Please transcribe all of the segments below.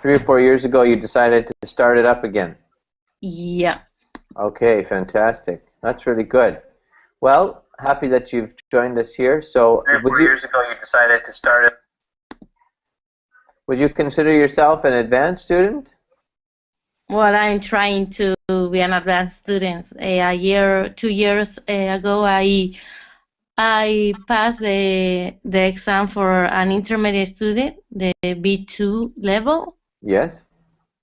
3 or 4 years ago, you decided to start it up again. Yeah. Okay, fantastic. That's really good. Well, happy that you've joined us here. So, 3 or 4 years ago, you decided to start it. Would you consider yourself an advanced student? Well, I'm trying to be an advanced student. 2 years ago, I passed the exam for an intermediate student, the B2 level. Yes.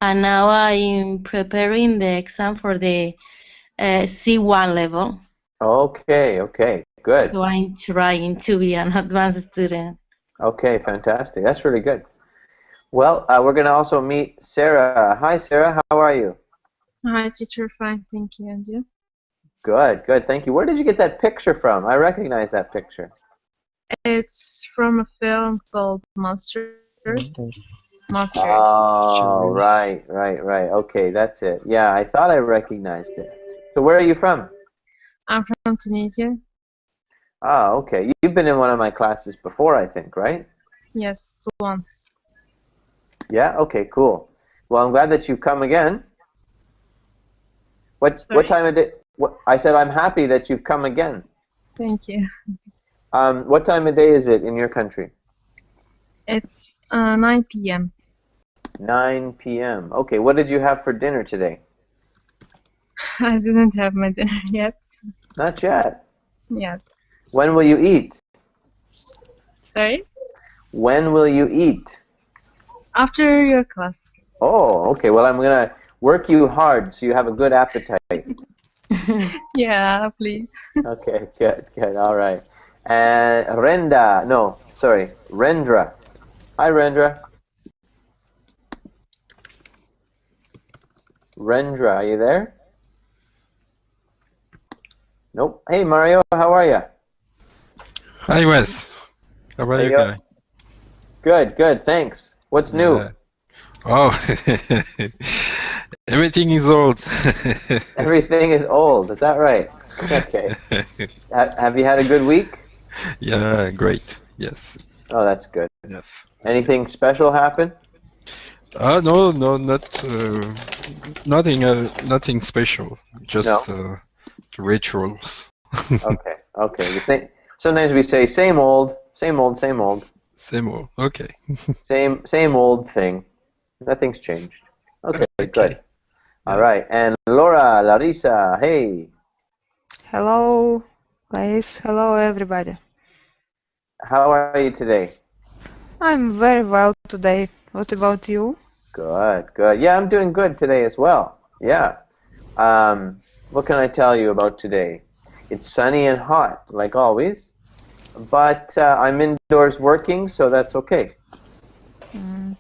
And now I'm preparing the exam for the C1 level. Okay, okay, good. So I'm trying to be an advanced student. Okay, fantastic. That's really good. Well, we're going to also meet Sarah. Hi, Sarah. How are you? Hi, teacher. Fine, thank you. And you? Good, good. Thank you. Where did you get that picture from? I recognize that picture. It's from a film called Monsters. Oh, right. Okay, that's it. Yeah, I thought I recognized it. So where are you from? I'm from Tunisia. Ah, okay. You've been in one of my classes before, I think, right? Yes, once. Yeah, okay, cool. Well, I'm glad that you've come again. What time of day? I said I'm happy that you've come again. Thank you. What time of day is it in your country? It's 9 p.m. 9 p.m. Okay, what did you have for dinner today? I didn't have my dinner yet. Not yet. Yes. When will you eat? Sorry? When will you eat? After your class. Oh, okay. Well, I'm going to work you hard so you have a good appetite. Yeah, please. Okay, good. All right. And Rendra. Hi, Rendra. Rendra, are you there? Nope. Hey, Mario, how are you? Hi, Wes. How are you guys? Good, thanks. What's new? Oh, everything is old. Everything is old, is that right? Okay. Have you had a good week? Yeah, great. Yes. Oh, that's good. Yes. Anything special happen? No, no, not nothing, nothing special. Just rituals. Okay, okay. Sometimes we say same old, same old, same old, Same old. Okay. same old thing. Nothing's changed. Okay, Okay. good. All Yeah. right, and Laura, Larissa, hey, Hello, guys. Hello, everybody. how are you today? I'm very well today. What about you? Good, good. Yeah, I'm doing good today as well. Yeah. What can I tell you about today? It's sunny and hot, like always, but I'm indoors working, so that's okay. And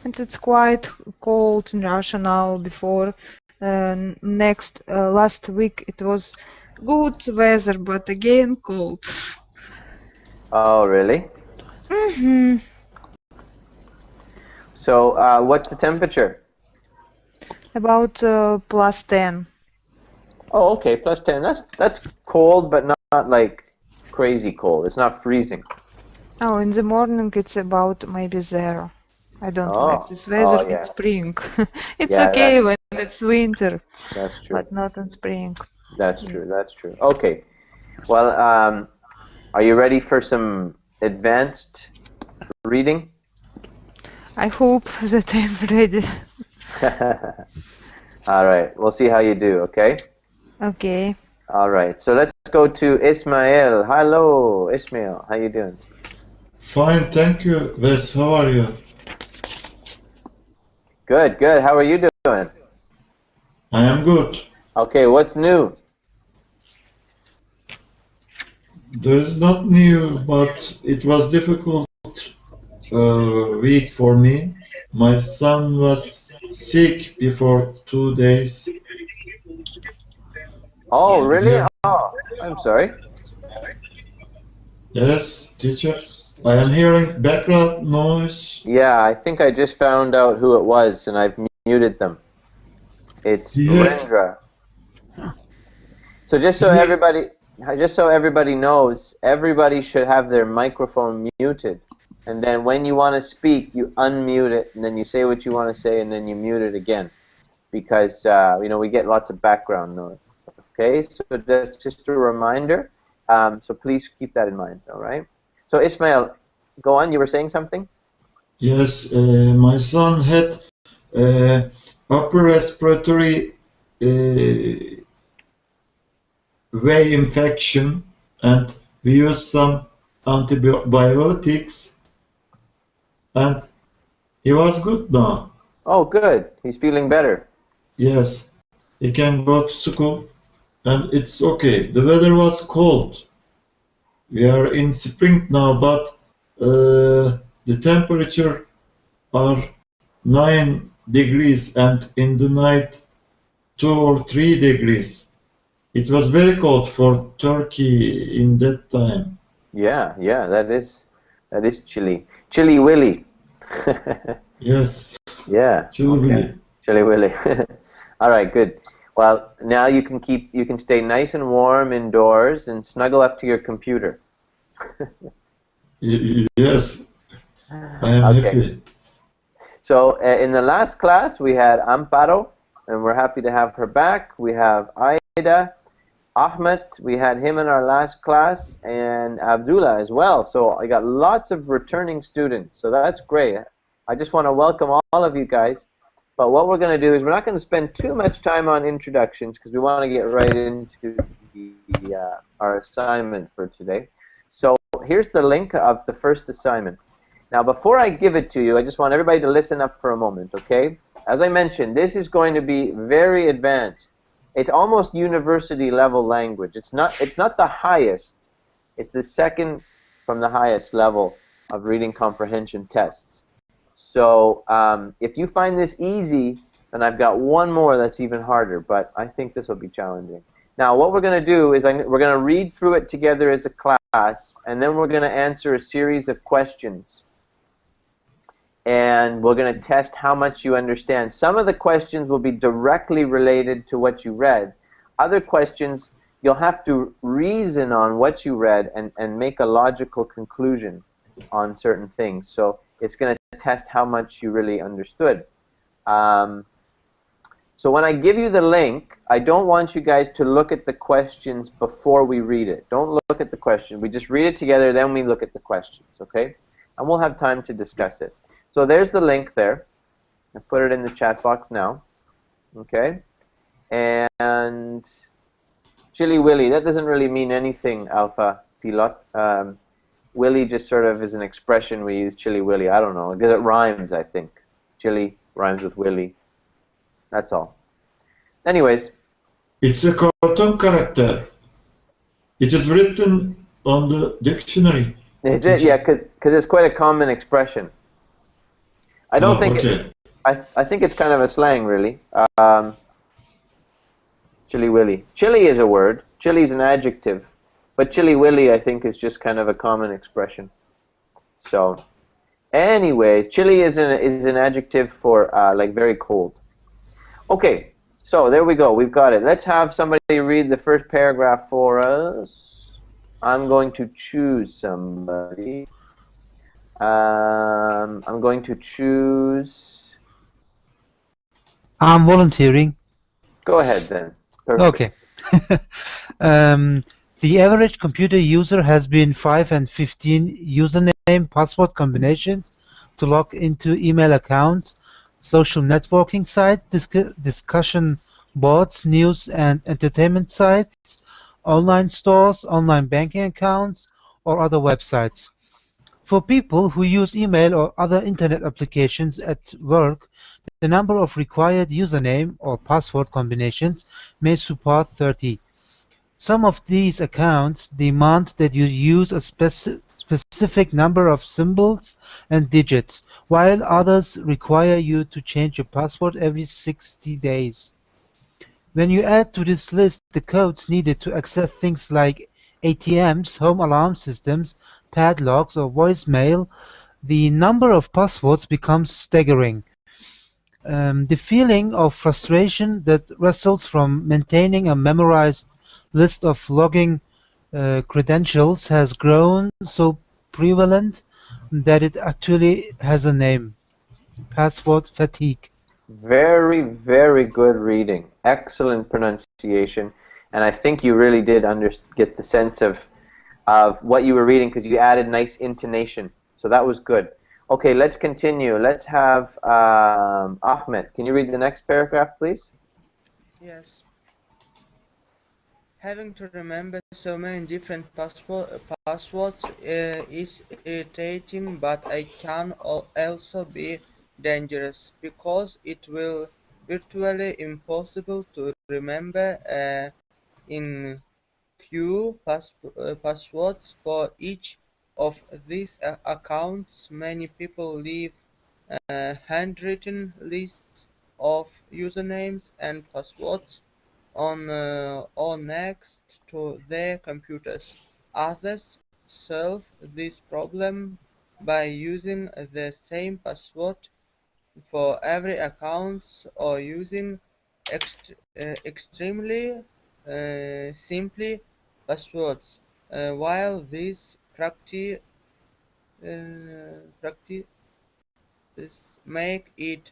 it's quite cold in Russia now. Before last week it was good weather, but again cold. Oh, really? Mm-hmm. So, what's the temperature? About +10. Oh, okay, +10. That's cold, but not like crazy cold. It's not freezing. Oh, in the morning it's about maybe 0. I don't like Oh, this weather oh in yeah, spring. It's yeah. okay when it's winter, That's true. but not in spring. That's true. That's true. Okay. Well, are you ready for some advanced reading? I hope that I'm ready. All right. We'll see how you do. Okay. Okay. All right. So let's go to Ismail. Hello, Ismail. How you doing? Fine, thank you. Wes, how are you? Good. Good. How are you doing? I am good. Okay. What's new? There is not new, but it was difficult week for me. My son was sick before 2 days. Oh, really? Yeah. Oh, I'm sorry. Yes, teacher. I am hearing background noise. Yeah, I think I just found out who it was, and I've muted them. It's Yeah. Rendra. So just so everybody knows, everybody should have their microphone muted, and then when you want to speak, you unmute it, and then you say what you want to say, and then you mute it again, because we get lots of background noise. Okay, so that's just a reminder. So please keep that in mind. All right. So Ismail, go on. You were saying something? Yes, my son had upper respiratory way infection, and we used some antibiotics, and he was good now. Oh, good. He's feeling better. Yes, he can go to school, and it's okay. The weather was cold. We are in spring now, but the temperature are 9 degrees, and in the night 2 or 3 degrees. It was very cold for Turkey in that time. Yeah, yeah. That is chilly. Chilly Willy. Yes, Yeah. chilly. Chilly Willy. All right, good. Well, now you can stay nice and warm indoors and snuggle up to your computer. Yes, I am Okay. happy. So in the last class we had Amparo, and we're happy to have her back. We have Aida, Ahmed, we had him in our last class, and Abdullah as well. So I got lots of returning students, so that's great. I just want to welcome all of you guys. But what we're going to do is we're not going to spend too much time on introductions because we want to get right into our assignment for today. So here's the link of the first assignment. Now before I give it to you, I just want everybody to listen up for a moment, okay? As I mentioned, this is going to be very advanced. It's almost university level language. It's not the highest. It's the second from the highest level of reading comprehension tests. So if you find this easy, then I've got one more that's even harder, but I think this will be challenging. Now what we're going to do is we're going to read through it together as a class, and then we're going to answer a series of questions. And we're going to test how much you understand. Some of the questions will be directly related to what you read. Other questions, you'll have to reason on what you read and make a logical conclusion on certain things. So it's going to test how much you really understood. So when I give you the link, I don't want you guys to look at the questions before we read it. Don't look at the question. We just read it together, then we look at the questions, okay? And we'll have time to discuss it. So there's the link there. I put it in the chat box now, okay? And Chili Willy, that doesn't really mean anything, Alpha Pilot. Willy just sort of is an expression we use, Chili Willy. I don't know, because it rhymes, I think. Chili rhymes with Willy. That's all. Anyways. It's a cartoon character. It is written on the dictionary. Is it? Yeah, because it's quite a common expression. I don't think okay. I think it's kind of a slang, really. Chili Willy. Chili is a word. Chili is an adjective. But Chili Willy, I think, is just kind of a common expression. So, anyways, chili is an adjective for like very cold. Okay, so there we go. We've got it. Let's have somebody read the first paragraph for us. I'm going to choose somebody. I'm going to choose... I'm volunteering. Go ahead then. Perfect. Okay. The average computer user has been 5 and 15 username password combinations to log into email accounts, social networking sites, discussion boards, news and entertainment sites, online stores, online banking accounts, or other websites. For people who use email or other internet applications at work, the number of required username or password combinations may surpass 30. Some of these accounts demand that you use a specific number of symbols and digits, while others require you to change your password every 60 days. When you add to this list the codes needed to access things like ATMs, home alarm systems, padlocks, or voicemail, the number of passwords becomes staggering. The feeling of frustration that results from maintaining a memorized list of login credentials has grown so prevalent that it actually has a name: password fatigue. Very, very good reading. Excellent pronunciation. And I think you really did get the sense of what you were reading because you added nice intonation. So that was good. Okay, let's continue. Let's have Ahmed. Can you read the next paragraph, please? Yes. Having to remember so many different passwords is irritating, but it can also be dangerous because it will virtually impossible to remember in passwords for each of these accounts. Many people leave handwritten lists of usernames and passwords on or next to their computers. Others solve this problem by using the same password for every account or using extremely simply passwords. While these practices make it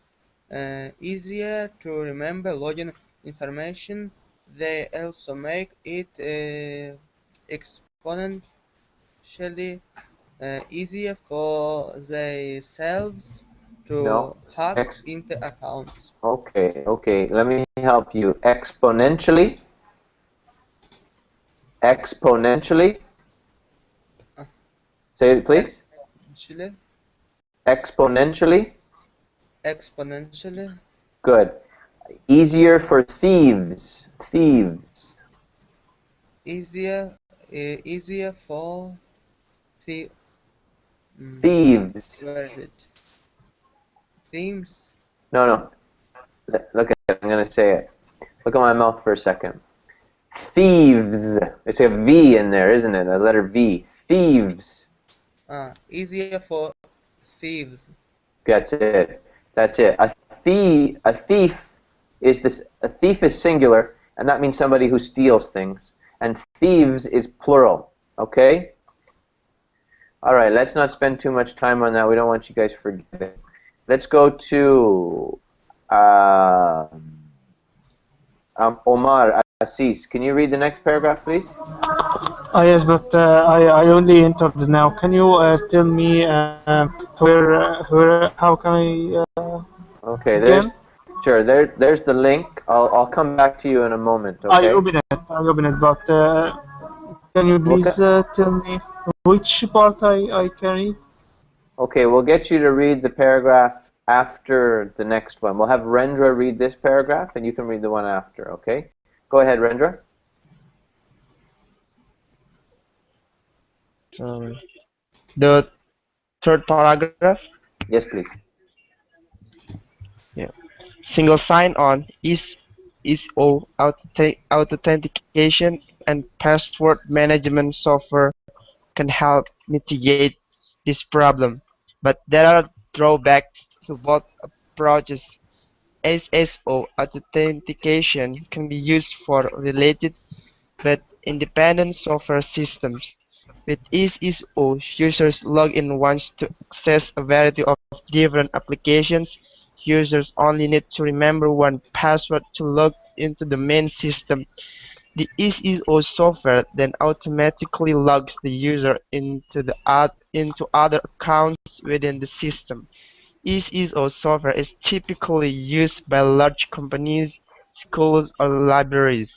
easier to remember login information, they also make it exponentially easier for themselves to hack into accounts. Okay. Let me help you. Exponentially. Exponentially. Say it, please. Exponentially. Exponentially. Good. Easier for thieves. Thieves. Easier for thieves. Where is it? Themes? No. Look at it. I'm going to say it. Look at my mouth for a second. Thieves. It's a V in there, isn't it? A letter V. Thieves. Easier for thieves. That's it. A thief is singular, and that means somebody who steals things. And thieves is plural. Okay? All right, let's not spend too much time on that. We don't want you guys forgetting. Let's go to uh, Omar Assis. Can you read the next paragraph, please? Yes, but I only entered now. Can you tell me how can I Okay, again? sure. There's the link. I'll come back to you in a moment. I Okay. open it. I open it, but can you please tell me which part I can read? Okay, we'll get you to read the paragraph after the next one. We'll have Rendra read this paragraph, and you can read the one after. Okay. Go ahead, Rendra. The third paragraph. Yes, please. Yeah. Single sign-on is authentication and password management software can help mitigate this problem, but there are drawbacks to both approaches. SSO authentication can be used for related but independent software systems. With SSO, users log in once to access a variety of different applications. Users only need to remember one password to log into the main system. The SSO software then automatically logs the user into other accounts within the system. SSO software is typically used by large companies, schools, or libraries.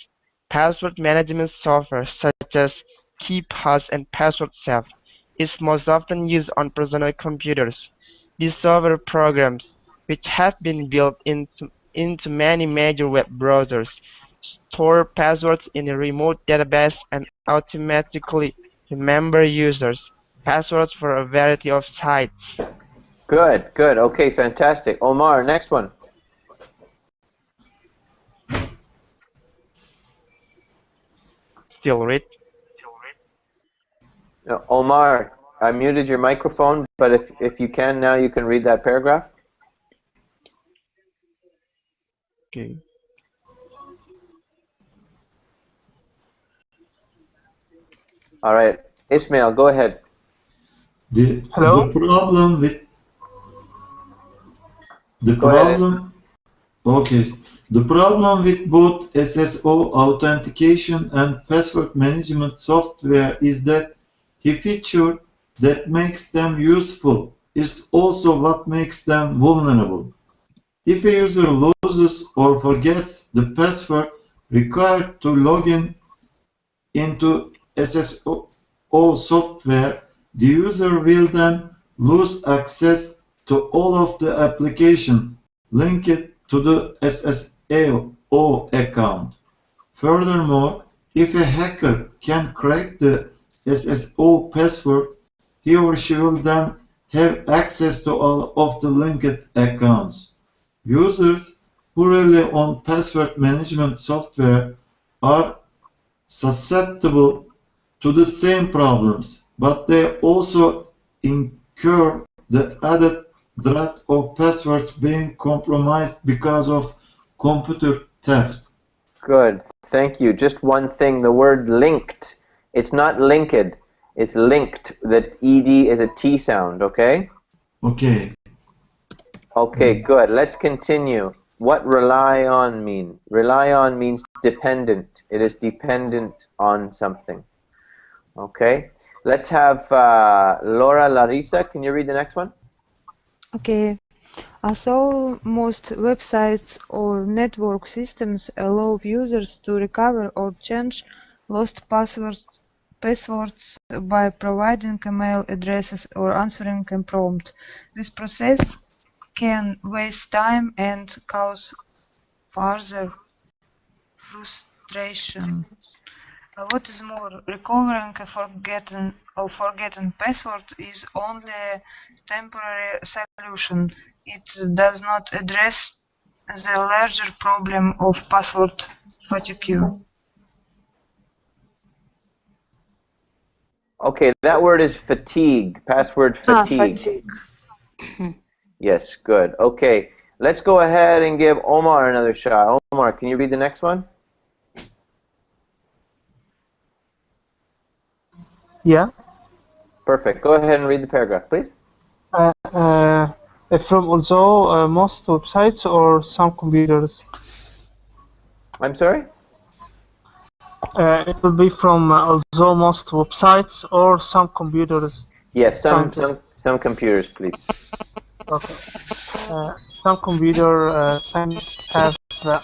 Password management software such as KeePass and PasswordSafe is most often used on personal computers. These software programs, which have been built into many major web browsers, store passwords in a remote database and automatically remember users' passwords for a variety of sites. Good, good. Okay, fantastic. Omar, next one. Still read? Omar, I muted your microphone, but if you can now, you can read that paragraph. Okay. All right, Ismail, go ahead. The Hello? problem with the Go ahead, problem okay the problem with both SSO authentication and password management software is that a feature that makes them useful is also what makes them vulnerable. If a user loses or forgets the password required to log into SSO software, the user will then lose access to all of the application linked to the SSO account. Furthermore, if a hacker can crack the SSO password, he or she will then have access to all of the linked accounts. Users who rely on password management software are susceptible to the same problems, but they also incur the added threat of passwords being compromised because of computer theft. Good, thank you. Just one thing, the word linked. It's not linked, it's linked. That ED is a T sound, okay? Okay. Okay, good. Let's continue. What rely on mean? Rely on means dependent. It is dependent on something. Okay. Let's have Laura Larissa. Can you read the next one? Okay. Also, most websites or network systems allow users to recover or change lost passwords by providing email addresses or answering a prompt. This process can waste time and cause further frustration. What is more, recovering a forgotten password is only a temporary solution. It does not address the larger problem of password fatigue. Okay, that word is fatigue. Password fatigue. Fatigue. Yes, good. Okay, let's go ahead and give Omar another shot. Omar, can you read the next one? Yeah. Perfect. Go ahead and read the paragraph, please. from also most websites or some computers? I'm sorry? It will be from also most websites or some computers. Yes, Scientists. some computers, please. Okay. Some computer scientists have a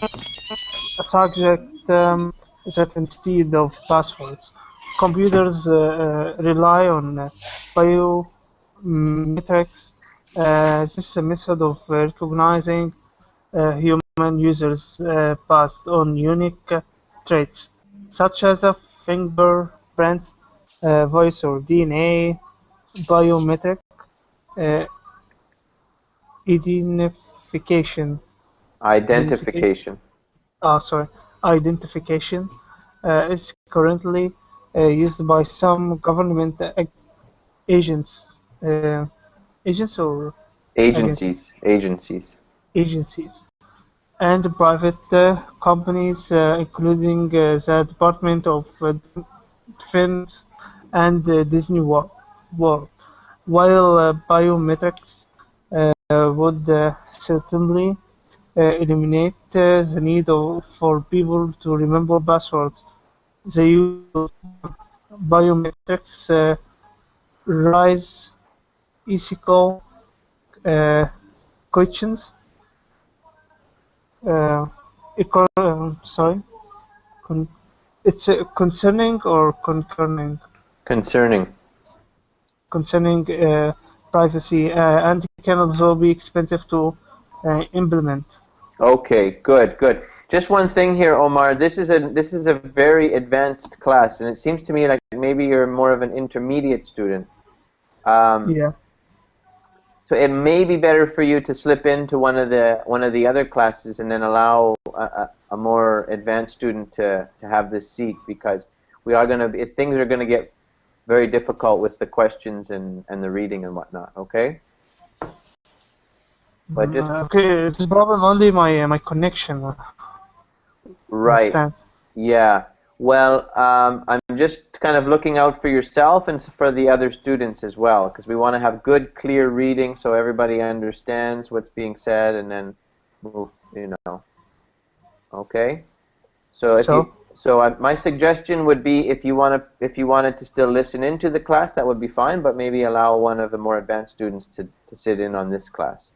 subject that instead of passwords, computers rely on biometrics. This is a method of recognizing human users based on unique traits, such as a fingerprints, voice or DNA, biometric uh, identification. Identification. Sorry, identification is currently used by some government agents, uh, agents or agencies, agencies, and private companies, including the Department of Defense and Disney World. While biometrics would certainly eliminate the need for people to remember passwords, the use of biometrics raise ethical uh, questions. Uh, sorry, con- it's concerning or concerning Concerning. concerning privacy, and can also be expensive to implement. Okay, good, good. Just one thing here, Omar. This is a very advanced class, and it seems to me like maybe you're more of an intermediate student. Yeah. So it may be better for you to slip into one of the other classes and then allow a more advanced student to have this seat, because we are gonna things are gonna get very difficult with the questions and the reading and whatnot. Okay. But just Okay, it's a problem only my connection. right. Understand? Yeah. Well, I'm just kind of looking out for yourself and for the other students as well, because we want to have good, clear reading so everybody understands what's being said, and then move. Okay. So my suggestion would be, if you wanted to still listen into the class, that would be fine. But maybe allow one of the more advanced students to sit in on this class.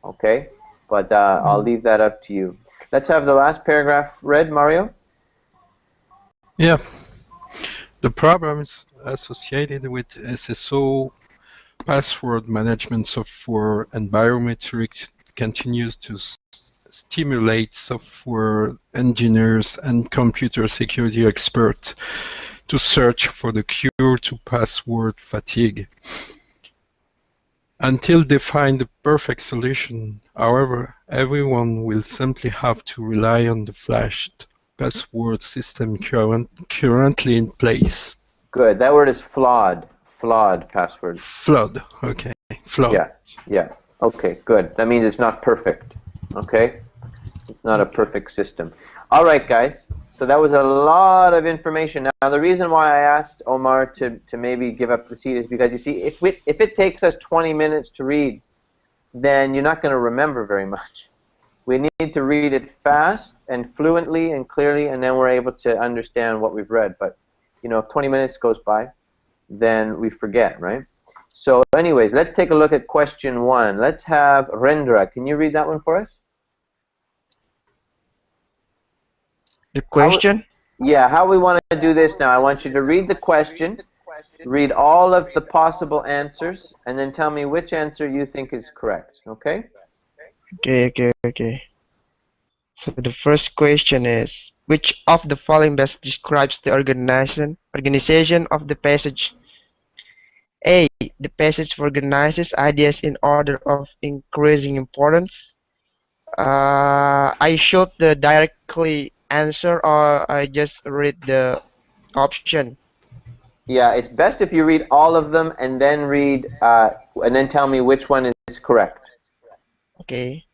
Okay. But I'll leave that up to you. Let's have the last paragraph read, Mario. Yeah. The problems associated with SSO, password management software, and biometrics continues to stimulate software engineers and computer security experts to search for the cure to password fatigue. Until they find the perfect solution, however, everyone will simply have to rely on the flashed password system currently in place. Good. That word is flawed. Flawed password. Flawed. Okay. Flawed. Yeah. Yeah. Okay. Good. That means it's not perfect. Okay. It's not a perfect system. All right, guys. So that was a lot of information. Now, the reason why I asked Omar to maybe give up the seat is because, you see, if it takes us 20 minutes to read, then you're not going to remember very much. We need to read it fast and fluently and clearly, and then we're able to understand what we've read. But, if 20 minutes goes by, then we forget, right? So anyways, let's take a look at question 1. Let's have Rendra. Can you read that one for us? The question? How we want to do this now. I want you to read the question, read all of the possible answers, and then tell me which answer you think is correct, okay? Okay. So the first question is, which of the following best describes the organization of the passage? A. The passage organizes ideas in order of increasing importance. I should directly answer, or I just read the option? Yeah, it's best if you read all of them and then tell me which one is correct. Okay.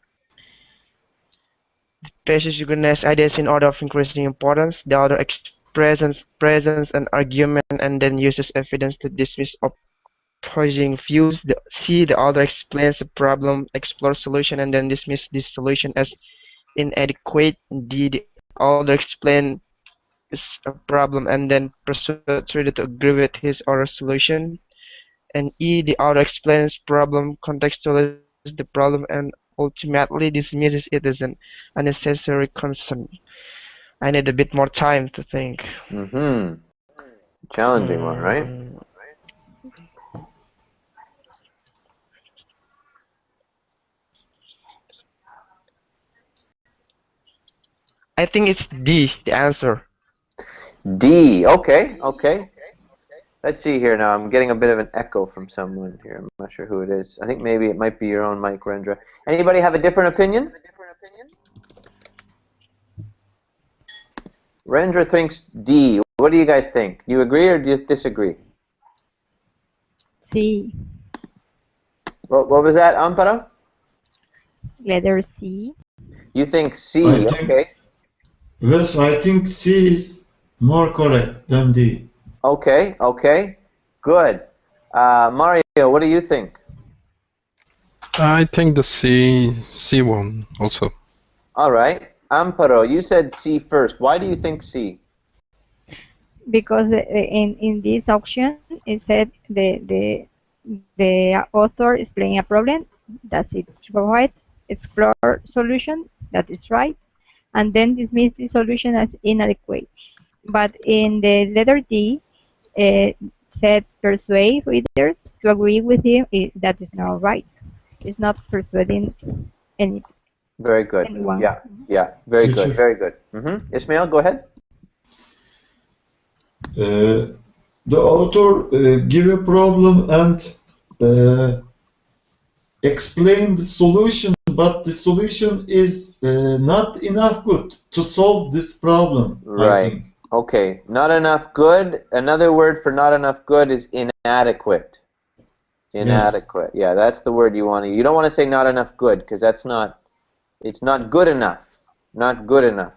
The passage organizes ideas in order of increasing importance. The other presents an argument and then uses evidence to dismiss opposing views. C, the author explains the problem, explores solution, and then dismiss this solution as inadequate. D, the author explains a problem and then persuades reader to agree with his or her solution. And E, the author explains problem, contextualizes the problem, and ultimately dismisses it as an unnecessary concern. I need a bit more time to think. Challenging one, right? I think it's D, the answer. D. Okay, okay. Let's see here now. I'm getting a bit of an echo from someone here. I'm not sure who it is. I think maybe it might be your own mic, Rendra. Anybody have a different opinion? Rendra thinks D. What do you guys think? Do you agree or do you disagree? C. What was that, Amparo? Letter C. You think C, okay. Yes, I think C is more correct than D. Okay, okay. Good. Mario, what do you think? I think the C one also. All right. Amparo, you said C first. Why do you think C? Because in this option it said the author explain a problem, that's it, provide explore solution, that is right, and then dismiss the solution as inadequate. But in the letter D, said persuade readers to agree with him. That is not right. It's not persuading any. Very good. Anyone. Yeah, yeah. Very Teacher. good. Very good. Ismail, go ahead. The author give a problem and explain the solution, but the solution is not enough good to solve this problem. Right. I think. Okay. Not enough good. Another word for not enough good is inadequate. Inadequate. Yes. Yeah, that's the word you want to use. You don't want to say not enough good because that's not. It's not good enough. Not good enough.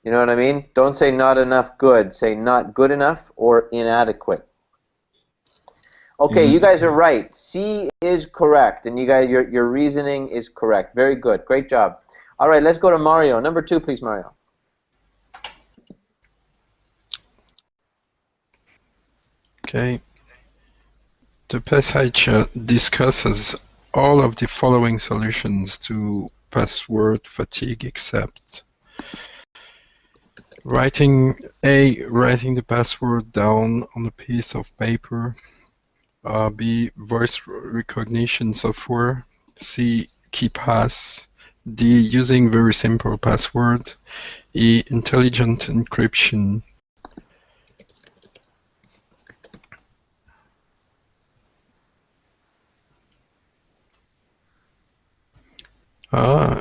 You know what I mean? Don't say not enough good. Say not good enough or inadequate. Okay, you guys are right. C is correct, and you guys, your reasoning is correct. Very good. Great job. All right, let's go to Mario. Number 2, please, Mario. Okay. The passage discusses all of the following solutions to password fatigue except writing the password down on a piece of paper, B, voice recognition software, C, KeePass, D, using very simple password, E, intelligent encryption.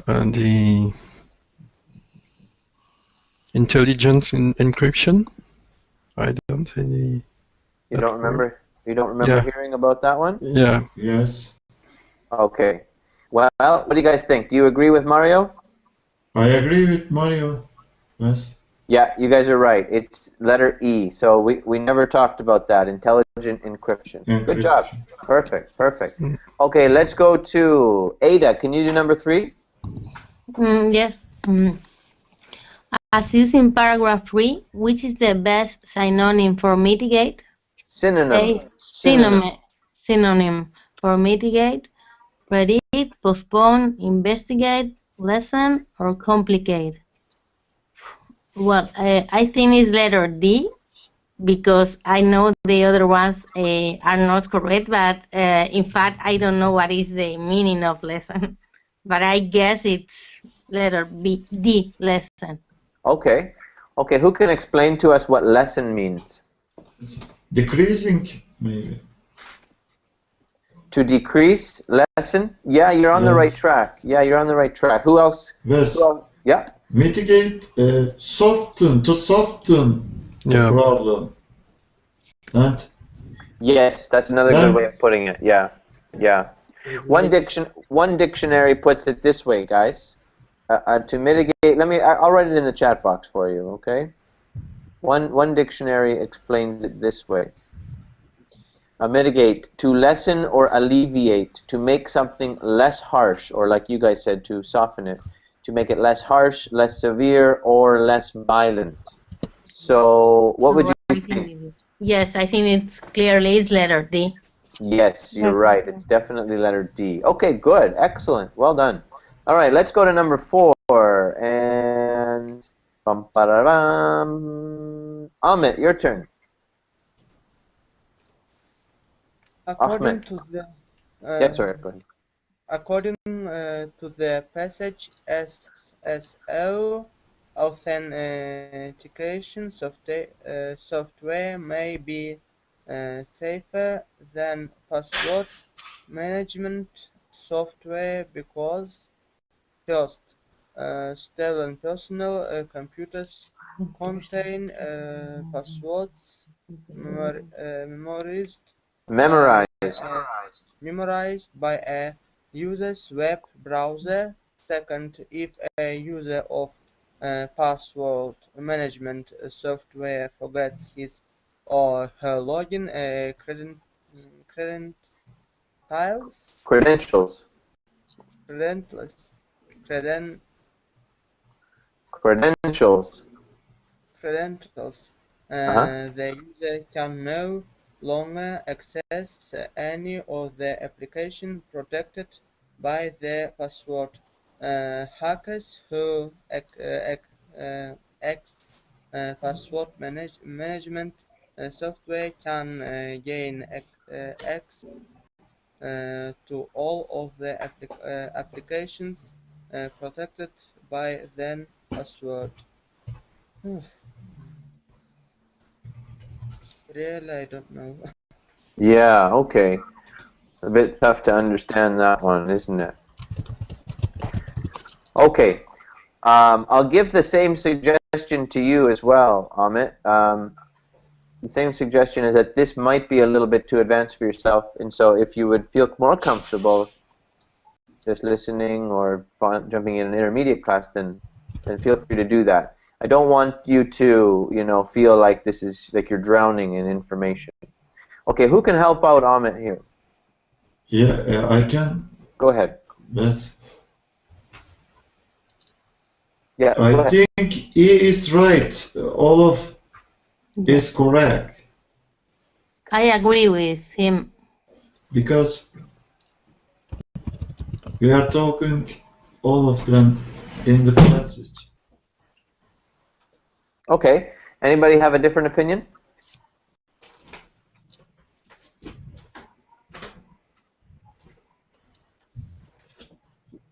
And the intelligent encryption? I don't really... You don't remember? You don't remember hearing about that one? Yeah. Yes. Okay. Well, what do you guys think? Do you agree with Mario? I agree with Mario. Yes. Yeah, you guys are right. It's letter E. So we never talked about that. Intelligent encryption. Good job. Perfect. Perfect. Okay, let's go to Ada. Can you do number 3? Yes. As used in paragraph 3, which is the best synonym for mitigate? Synonym. Synonym for mitigate, predict, postpone, investigate, lessen, or complicate. Well, I think it's letter D, because I know the other ones are not correct, but in fact, I don't know what is the meaning of lesson. But I guess it's letter D, lesson. Okay. Okay, who can explain to us what lesson means? Decreasing, maybe. To decrease, lessen? Yeah, you're on the right track. Yeah, you're on the right track. Who else? Yes. Yeah. Mitigate, soften, to soften the problem. And yes, that's another good way of putting it. Yeah, yeah. One dictionary puts it this way, guys. To mitigate, I'll write it in the chat box for you. Okay. One dictionary explains it this way. mitigate, to lessen or alleviate, to make something less harsh, or like you guys said, to soften it, to make it less harsh, less severe, or less violent. So, what would you think? Yes, I think it's clearly it's letter D. Yes, you're right. It's definitely letter D. Okay, good. Excellent. Well done. All right, let's go to number 4. And Amit, your turn. According Ahmed. to the Sorry, go ahead. according to the passage, SSO authentication software may be safer than password management software because first, stolen personal computers contain passwords memorized by a user's web browser. Second, if a user of password management software forgets his or her login credentials, the user can no longer access any of the application protected by the password. Hackers who password management software can gain access to all of the applications protected by then password. Really, I don't know. Yeah, okay. A bit tough to understand that one, isn't it? Okay. I'll give the same suggestion to you as well, Amit. The same suggestion is that this might be a little bit too advanced for yourself, and so if you would feel more comfortable just listening or jumping in an intermediate class, then feel free to do that. I don't want you to, feel like this is like you're drowning in information. Okay, who can help out Amit here? Yeah, I can. Go ahead. Yes. Yeah. I think E is right. All of is correct. I agree with him. Because we are talking all of them in the passage. Okay. Anybody have a different opinion?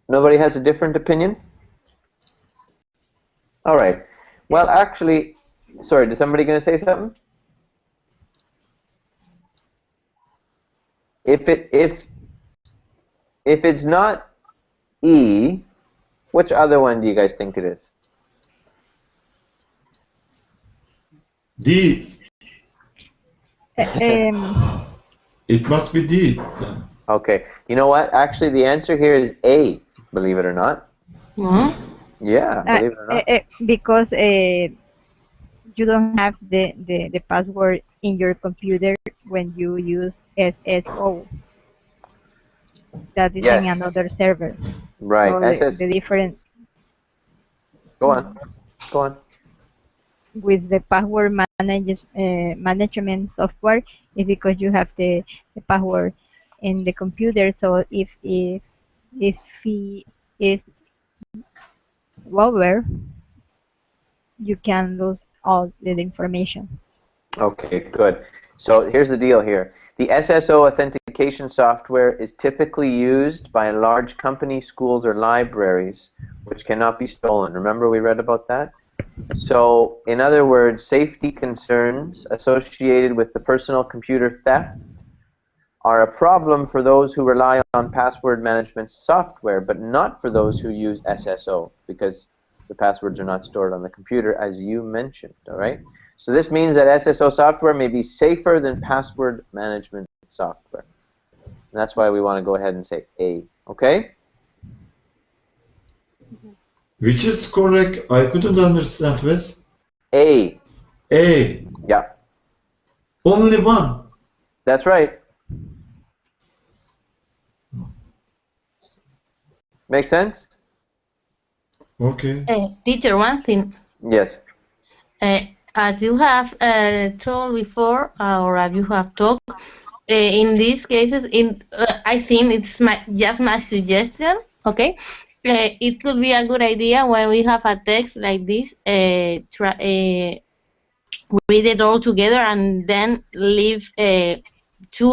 Nobody has a different opinion? All right. Well, actually, sorry, is somebody going to say something? If it's not E, which other one do you guys think it is? D. It must be D. Okay. You know what? Actually, the answer here is A, believe it or not. Mm-hmm. Yeah, believe it or not. Because you don't have the password in your computer when you use SSO. That is in another server. Right. So the difference. Go on. Go on. With the password management software is because you have the password in the computer. So if he is lower, you can lose all the information. Okay, good. So here's the deal here. The SSO authentication software is typically used by large companies, schools, or libraries, which cannot be stolen. Remember we read about that? So, in other words, safety concerns associated with the personal computer theft are a problem for those who rely on password management software, but not for those who use SSO, because the passwords are not stored on the computer, as you mentioned, all right? So this means that SSO software may be safer than password management software. And that's why we want to go ahead and say A, okay? Which is correct? I couldn't understand, Wes. A. A. Yeah. Only one. That's right. Make sense? Okay. Teacher, one thing. Yes. As you have told before, or as you have talked, in these cases, I think it's just my suggestion. Okay, it could be a good idea when we have a text like this. Read it all together and then leave 2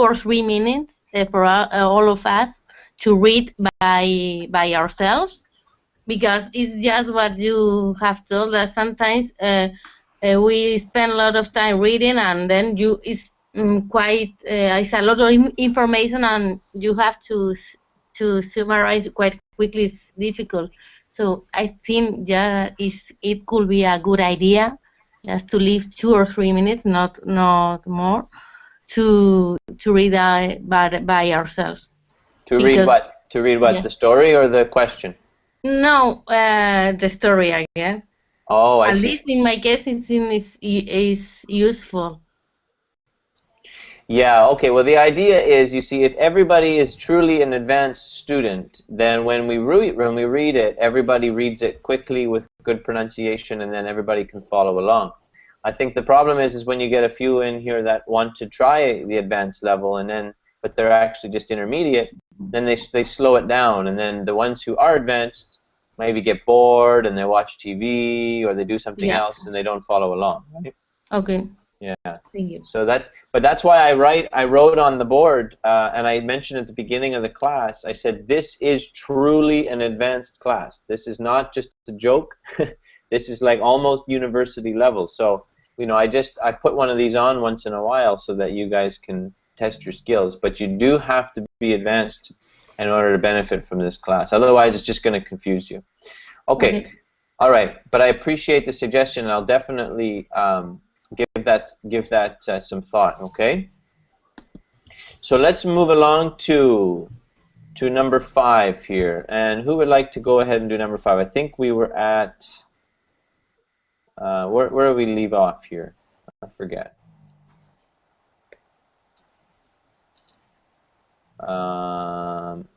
or 3 minutes for all of us to read by ourselves, because it's just what you have told us. Sometimes we spend a lot of time reading, and then it's it's a lot of information, and you have to summarize quite quickly. It's difficult. So I think it could be a good idea just to leave 2 or 3 minutes, not more, to read by ourselves. To read what? To read what? Yeah. The story or the question? No, the story again. Oh, I At see. least in my case, is useful. Yeah, okay. Well, the idea is, you see, if everybody is truly an advanced student, then when we read it, everybody reads it quickly with good pronunciation, and then everybody can follow along. I think the problem is when you get a few in here that want to try the advanced level, but they're actually just intermediate, then they slow it down, and then the ones who are advanced maybe get bored and they watch TV or they do something else and they don't follow along. Right? Okay. Yeah. Thank you. So that's why I wrote on the board, and I mentioned at the beginning of the class, I said, this is truly an advanced class. This is not just a joke. This is like almost university level. So, you know, I put one of these on once in a while so that you guys can test your skills, but you do have to be advanced in order to benefit from this class. Otherwise, it's just going to confuse you. Okay. All right. But I appreciate the suggestion, and I'll definitely give that some thought. Okay. So let's move along to number 5 here. And who would like to go ahead and do number 5? I think we were at where do we leave off here? I forget.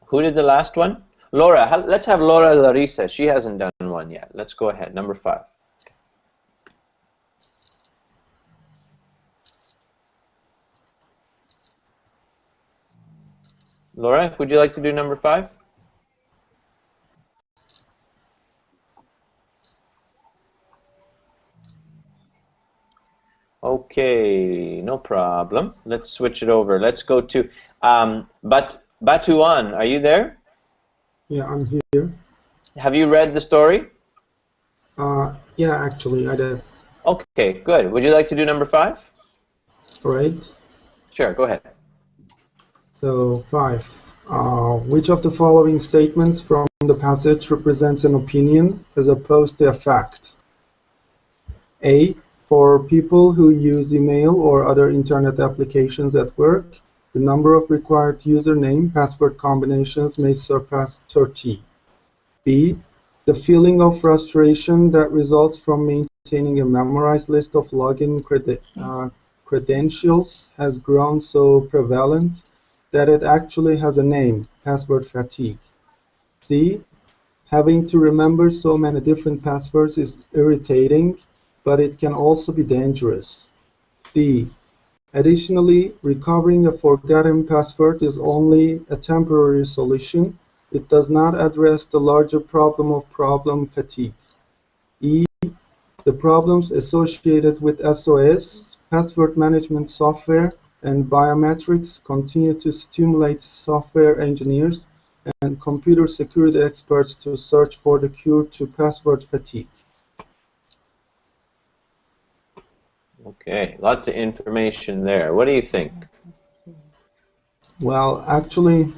Who did the last one? Laura. Let's have Laura Larissa. She hasn't done one yet. Let's go ahead. Number 5. Laura, would you like to do number 5? Okay, no problem. Let's switch it over. Let's go to Batuan. Are you there? Yeah, I'm here. Have you read the story? Yeah, actually, I did. Okay, good. Would you like to do number 5? Right. Sure, go ahead. So, 5. Which of the following statements from the passage represents an opinion as opposed to a fact? A. For people who use email or other internet applications at work, the number of required username password combinations may surpass 30. B. The feeling of frustration that results from maintaining a memorized list of login credentials has grown so prevalent that it actually has a name, password fatigue. C. Having to remember so many different passwords is irritating, but it can also be dangerous. D. Additionally, recovering a forgotten password is only a temporary solution. It does not address the larger problem of problem fatigue. E. The problems associated with SOS, password management software, and biometrics continue to stimulate software engineers and computer security experts to search for the cure to password fatigue. Okay, lots of information there. What do you think? Well, actually,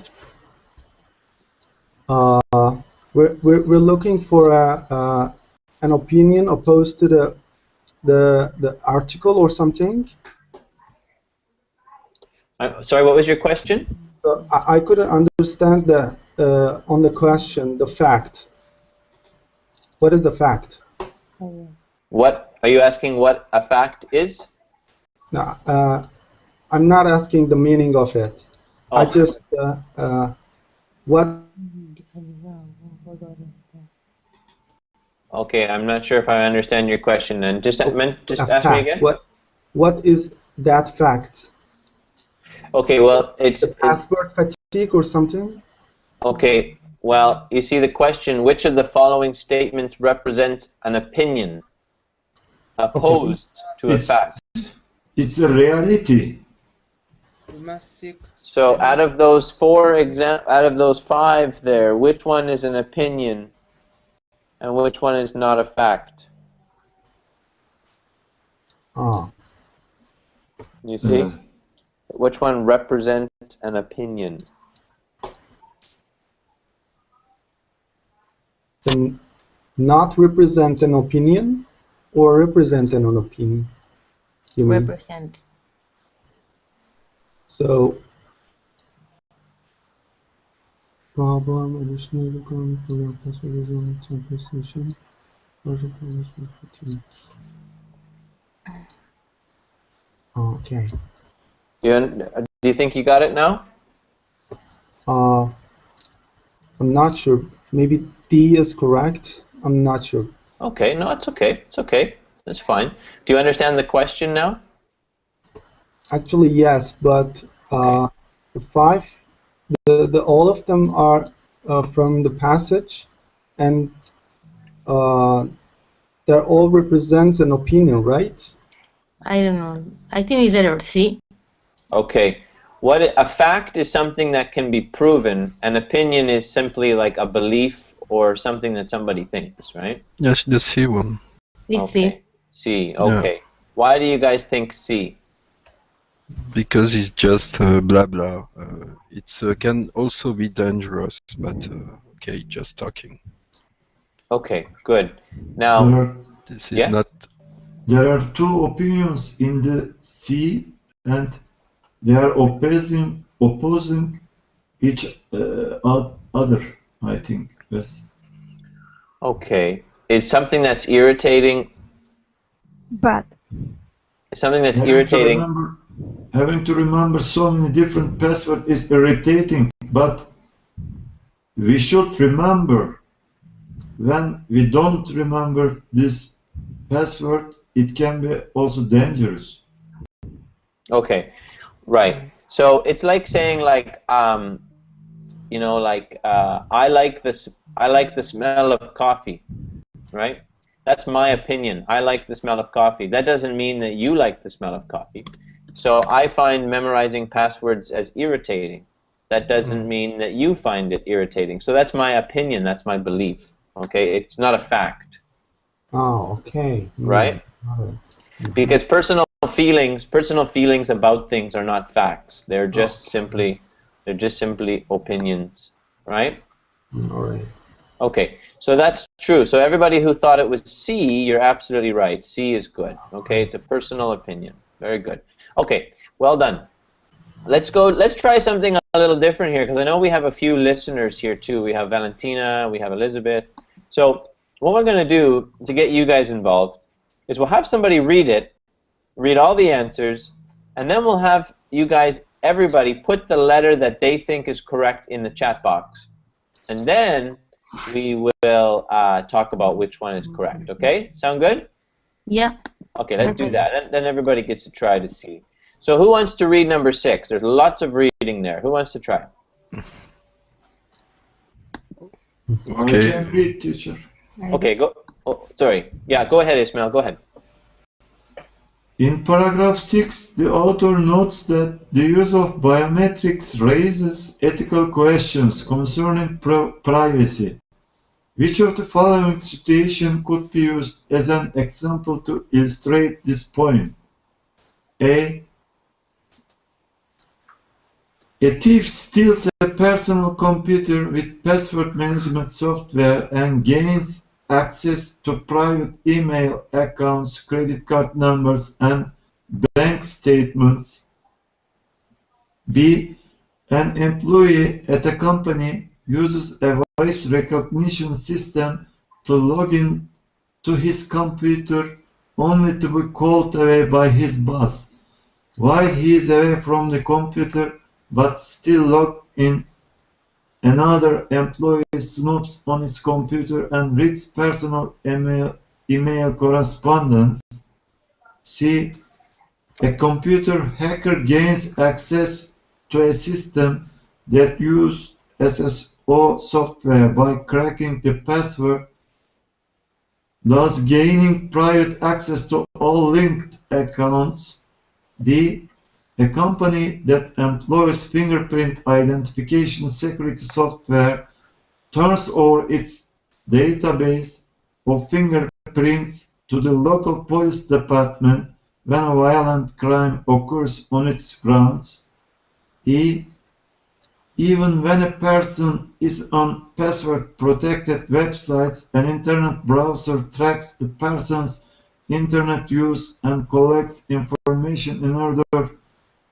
we're looking for an opinion opposed to the article or something. Sorry, what was your question? So I couldn't understand on the question, the fact. What is the fact? What are you asking? What a fact is? No, I'm not asking the meaning of it. Oh. I just what Okay, I'm not sure if I understand your question. And just A ask me fact. again. What is that fact? Okay, well, The password fatigue or something? Okay, well, you see the question, which of the following statements represents an opinion opposed to a fact? It's a reality. So out of those five there, which one is an opinion and which one is not a fact? Ah. You see? Which one represents an opinion? To not represent an opinion or represent an opinion? You mean? Represent. So, problem, additional requirement for your password is only temptation. Okay. Do you think you got it now? I'm not sure. Maybe D is correct. I'm not sure. Okay, no, it's okay. It's okay. That's fine. Do you understand the question now? Actually, yes, but the five, all of them are from the passage, and they all represents an opinion, right? I don't know. I think it's letter C. Okay. A fact is something that can be proven. An opinion is simply like a belief or something that somebody thinks, right? Yes, the C one. Okay. C. Okay. Why do you guys think C? Because it's just blah blah. It can also be dangerous, but okay, just talking. Okay, good. Now, this is not. There are two opinions in the C, and they are opposing each other, I think. Yes. Okay. Is something that's irritating? But. Something that's irritating. Having to remember so many different passwords is irritating, but we should remember. When we don't remember this password, it can be also dangerous. Okay, right. So it's like saying like, you know, like I like the smell of coffee, right? That's my opinion. I like the smell of coffee. That doesn't mean that you like the smell of coffee. So I find memorizing passwords as irritating. That doesn't mean that you find it irritating. So that's my opinion. That's my belief. Okay, it's not a fact. Oh, okay. Right? Because personal feelings about things are not facts. They're just simply opinions, right? All right. Okay, so that's true. So everybody who thought it was C, you're absolutely right. C is good. Okay, it's a personal opinion. Very good. Okay, well done. Let's try something a little different here, because I know we have a few listeners here too. We have Valentina, we have Elizabeth. So what we're going to do to get you guys involved is we'll have somebody read all the answers, and then we'll have you guys, everybody, put the letter that they think is correct in the chat box. And then we will talk about which one is correct, okay? Sound good? Yeah. Okay, let's do that. Then everybody gets to try to see. So who wants to read number 6? There's lots of reading there. Who wants to try? Okay. I can read, teacher. Okay, go. Oh, sorry. Yeah, go ahead, Ismail. Go ahead. In paragraph 6, the author notes that the use of biometrics raises ethical questions concerning privacy. Which of the following situation could be used as an example to illustrate this point? A thief steals a personal computer with password management software and gains access to private email accounts, credit card numbers, and bank statements. B. An employee at a company uses a voice recognition system to log in to his computer only to be called away by his boss. While he is away from the computer but still logged in another employee snoops on his computer and reads personal email correspondence. C. A computer hacker gains access to a system that uses SSO software by cracking the password, thus gaining private access to all linked accounts. D. A company that employs fingerprint identification security software turns over its database of fingerprints to the local police department when a violent crime occurs on its grounds. E. Even when a person is on password-protected websites, an internet browser tracks the person's internet use and collects information in order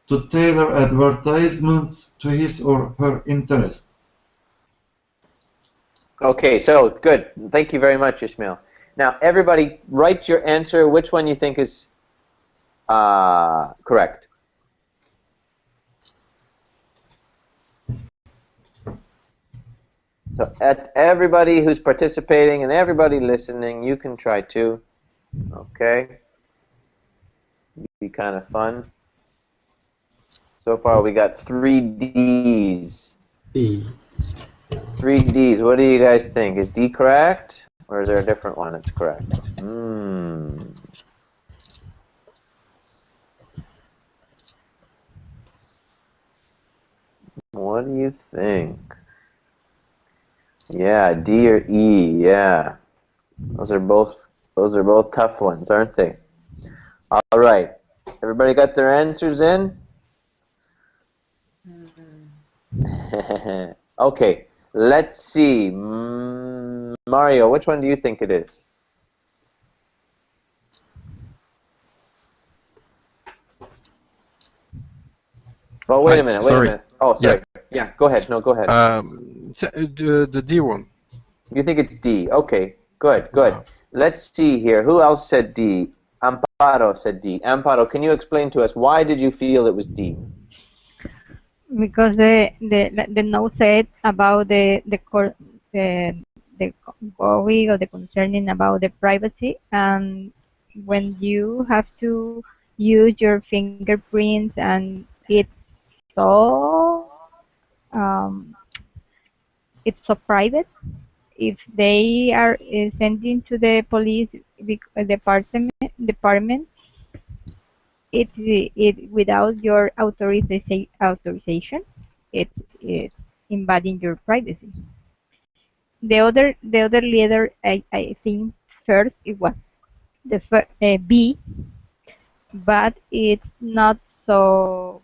to tailor advertisements to his or her interest. Okay, so good. Thank you very much, Ismail. Now, everybody, write your answer. Which one you think is correct? So, at everybody who's participating and everybody listening, you can try too. Okay, be kind of fun. So far, we got 3 Ds. D. 3 Ds. What do you guys think? Is D correct? Or is there a different one that's correct? What do you think? Yeah, D or E. Yeah. Those are both tough ones, aren't they? All right. Everybody got their answers in? Okay. Let's see. Mario, which one do you think it is? Oh, wait a minute. Wait a minute. Oh, sorry. Yeah, go ahead. No, go ahead. The D one. You think it's D? Okay. Good, good. Let's see here. Who else said D? Amparo said D. Amparo, can you explain to us why did you feel it was D? Because the note said about the going or the concerning about the privacy, and when you have to use your fingerprints and it's so private. If they are sending to the police department, it without your authorization, it's invading your privacy. The other letter, I think first it was the B, but it's not so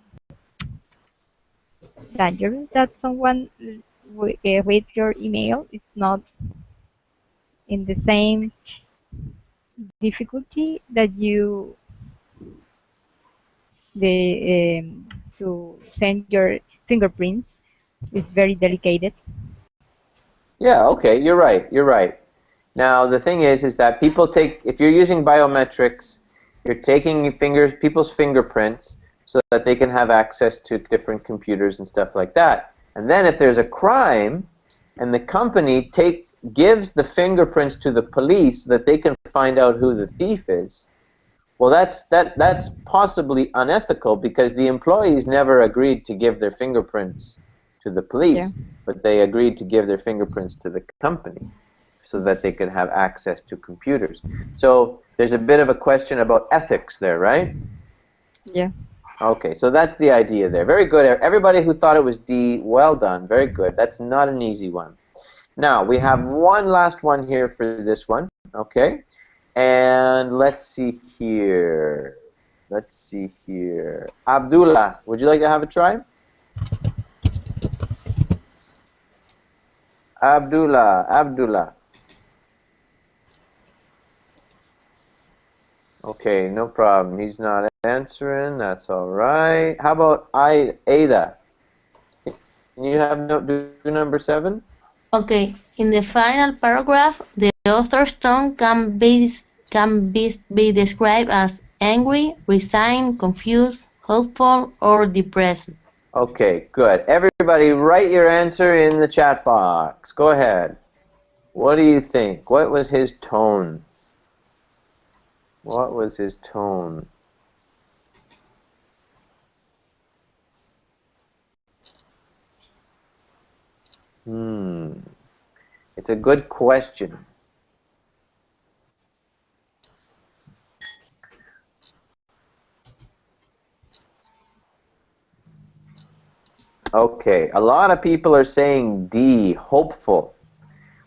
dangerous that someone read your email. It's not in the same difficulty that you to send your fingerprints. It's very delicate. Yeah, okay, you're right, you're right. Now, the thing is that people take, if you're using biometrics, you're taking people's fingerprints so that they can have access to different computers and stuff like that. And then if there's a crime, and the company gives the fingerprints to the police so that they can find out who the thief is, well, that's possibly unethical because the employees never agreed to give their fingerprints to the police, but they agreed to give their fingerprints to the company so that they could have access to computers. So there's a bit of a question about ethics there, right? Yeah. Okay, so that's the idea there. Very good. Everybody who thought it was D, well done. Very good. That's not an easy one. Now, we have one last one here for this one, okay? And let's see here. Let's see here. Abdullah, would you like to have a try? Abdullah. Okay, no problem. He's not answering. That's all right. How about Ada? Can you do number 7? Okay. In the final paragraph, the author's tone can be described as angry, resigned, confused, hopeful, or depressed. Okay, good. Everybody write your answer in the chat box. Go ahead. What do you think? What was his tone? What was his tone? It's a good question. Okay, a lot of people are saying D, hopeful.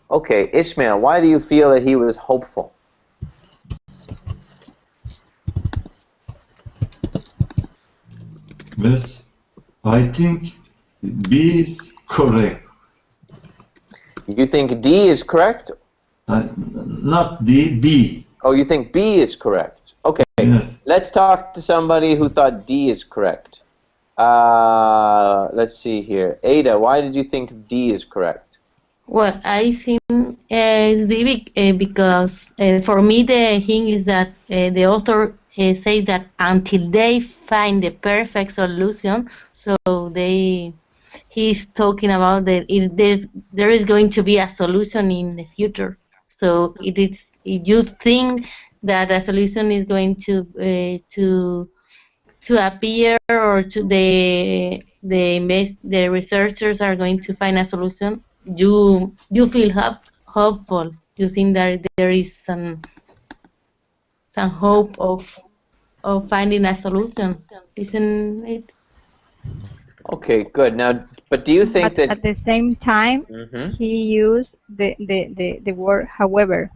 Okay, Ishmael, why do you feel that he was hopeful? Yes, I think B is correct. You think D is correct? Not D, B. Oh, you think B is correct. Okay, Yes. let's talk to somebody who thought D is correct. Let's see here. Ada, why did you think D is correct? Well, I think it's because for me the thing is that the author says that until they find the perfect solution, so he's talking about that there is going to be a solution in the future. So you think that a solution is going to appear, or to the researchers are going to find a solution. You feel hopeful. You think that there is some hope of finding a solution, isn't it? Okay, good. Now, but do you think But that at the same time, he used the word however.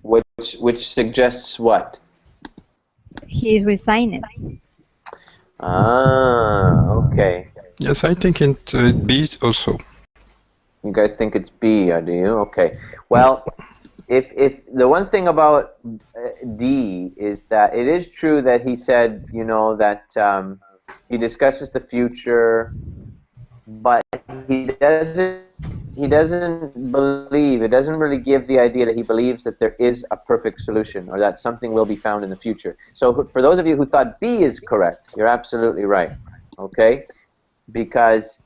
which suggests what? He is resigned. Ah, okay. Yes, I think it B also. You guys think it's B, do you? Okay. Well, if the one thing about D is that it is true that he said, you know, that he discusses the future, but he doesn't believe, it doesn't really give the idea that he believes that there is a perfect solution or that something will be found in the future. So for those of you who thought B is correct, you're absolutely right, okay? Because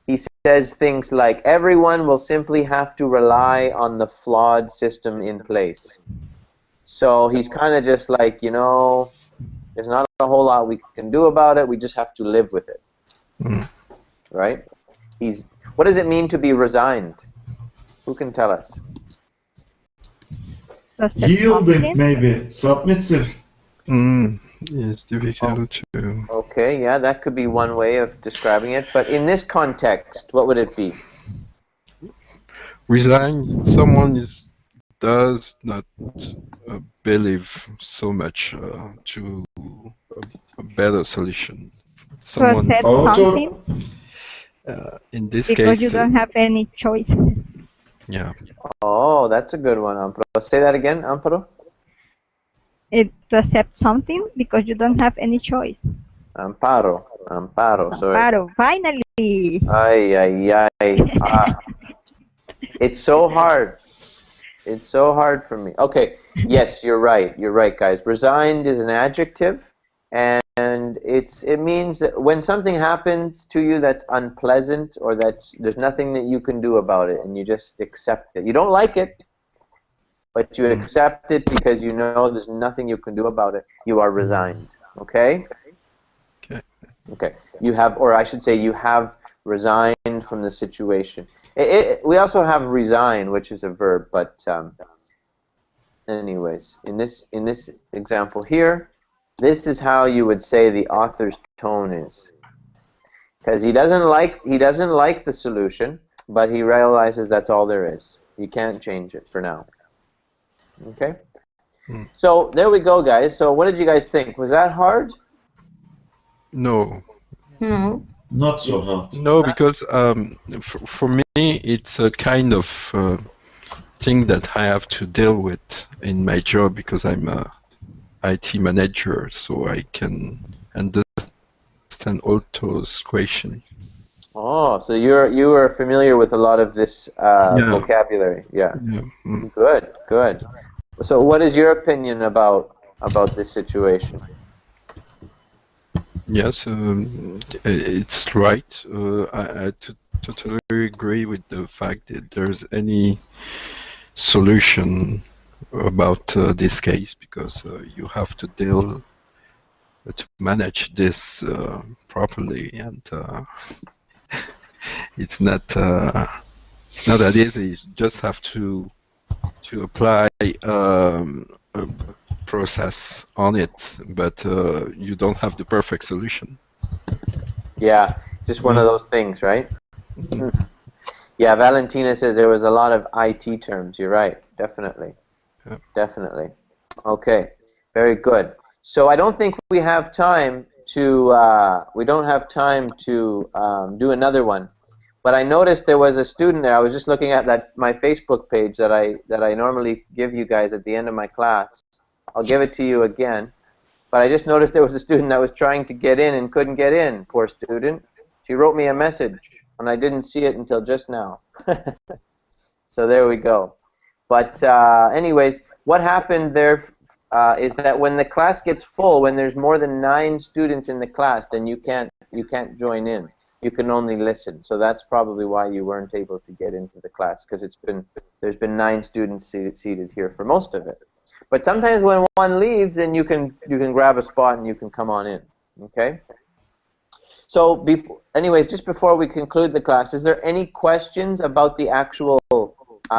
he says things like, everyone will simply have to rely on the flawed system in place. So he's kind of just like, you know, there's not a whole lot we can do about it, we just have to live with it. Right? What does it mean to be resigned? Who can tell us? Yielding, maybe. Submissive. It's difficult to... Okay, yeah, that could be one way of describing it. But in this context, what would it be? Resign. Someone does not believe so much to a better solution. Someone something in this because case, you don't have any choice. Yeah. Oh, that's a good one, Amparo. Say that again, Amparo. To accept something because you don't have any choice. Amparo, sorry. Amparo, finally. Ay. It's so hard. It's so hard for me. Okay, yes, you're right. You're right, guys. Resigned is an adjective, and it means that when something happens to you that's unpleasant or that there's nothing that you can do about it, and you just accept it. You don't like it, but you accept it because you know there's nothing you can do about it. You are resigned. Okay? Okay. You have, or I should say, you have resigned from the situation. We also have resign, which is a verb, but anyways, in this example here, this is how you would say the author's tone is. Because he doesn't like the solution, but he realizes that's all there is. You can't change it for now. Okay? So there we go, guys. So what did you guys think? Was that hard? No. No. Not so hard. No, because for me it's a kind of thing that I have to deal with in my job because I'm a IT manager, so I can understand all those questions. Oh, so you are familiar with a lot of this vocabulary. Yeah. Good. So what is your opinion about this situation? Yes, it's right. I totally agree with the fact that there's any solution about this case, because you have to deal to manage this properly, and it's not that easy. You just have to apply a process on it, but you don't have the perfect solution. Yeah, just one of those things, right? Yeah, Valentina says there was a lot of IT terms. You're right, definitely. Yeah. Definitely. Okay, very good. So I don't think we have time to do another one. But I noticed there was a student there. I was just looking at my Facebook page that I normally give you guys at the end of my class. I'll give it to you again. But I just noticed there was a student that was trying to get in and couldn't get in. Poor student. She wrote me a message, and I didn't see it until just now. So there we go. But anyways, what happened there is that when the class gets full, when there's more than 9 students in the class, then you can't join in. You can only listen. So that's probably why you weren't able to get into the class, because there's been 9 students seated here for most of it. But sometimes when one leaves, then you can grab a spot and you can come on in. Okay. So anyways, just before we conclude the class, is there any questions about the actual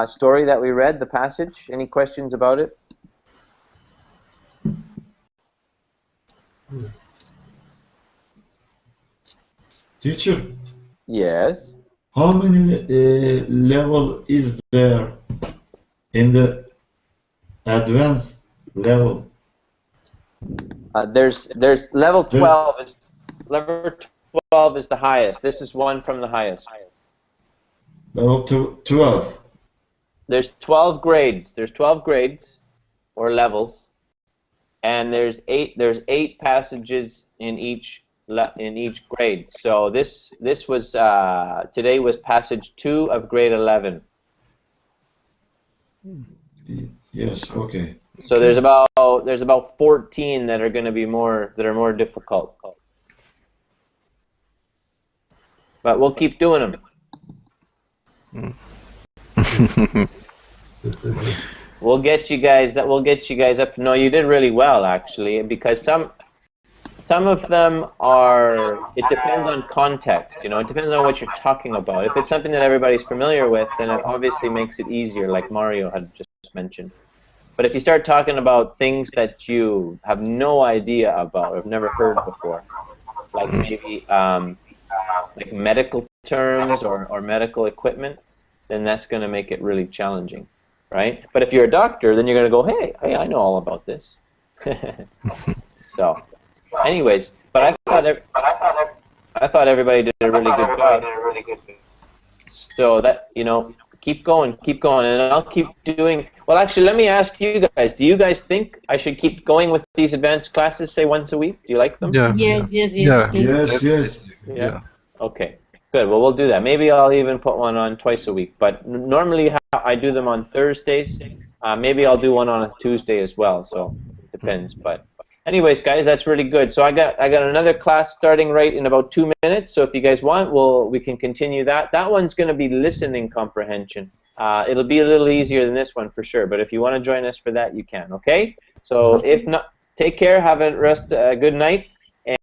story that we read, the passage? Any questions about it? Teacher, Yes. how many level is there in the advanced level? There's level 12 is the highest. This is one from the highest. Level 12. There's 12 grades. There's 12 grades or levels, and there's 8 passages in each grade. So this was today was passage 2 of grade 11. Yes. Okay. So there's about 14 that are going to be more difficult. But we'll keep doing them. We'll get you guys up. No, you did really well actually, because some of them are, it depends on context, you know, it depends on what you're talking about. If it's something that everybody's familiar with, then it obviously makes it easier, like Mario had just mentioned. But if you start talking about things that you have no idea about, or have never heard before, like maybe like medical terms or medical equipment, then that's going to make it really challenging, right? But if you're a doctor, then you're going to go, hey, I know all about this. So, anyways, but I thought everybody did a really good job. So that, you know, keep going, and I'll keep doing. Well, actually, let me ask you guys. Do you guys think I should keep going with these advanced classes, say once a week? Do you like them? Yeah. Yes. Yeah. Okay. Good. Well, we'll do that. Maybe I'll even put one on twice a week. But normally I do them on Thursdays. Maybe I'll do one on a Tuesday as well. So it depends. But anyways, guys, that's really good. So I got another class starting right in about 2 minutes. So if you guys want, we can continue that. That one's going to be listening comprehension. It'll be a little easier than this one for sure. But if you want to join us for that, you can. Okay. So if not, take care. Have a good night,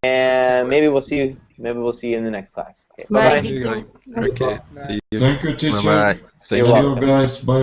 and maybe we'll see you. Maybe we'll see you in the next class. Okay. Bye-bye. Okay. Thank you, teacher. Bye-bye. Thank you, guys. Bye.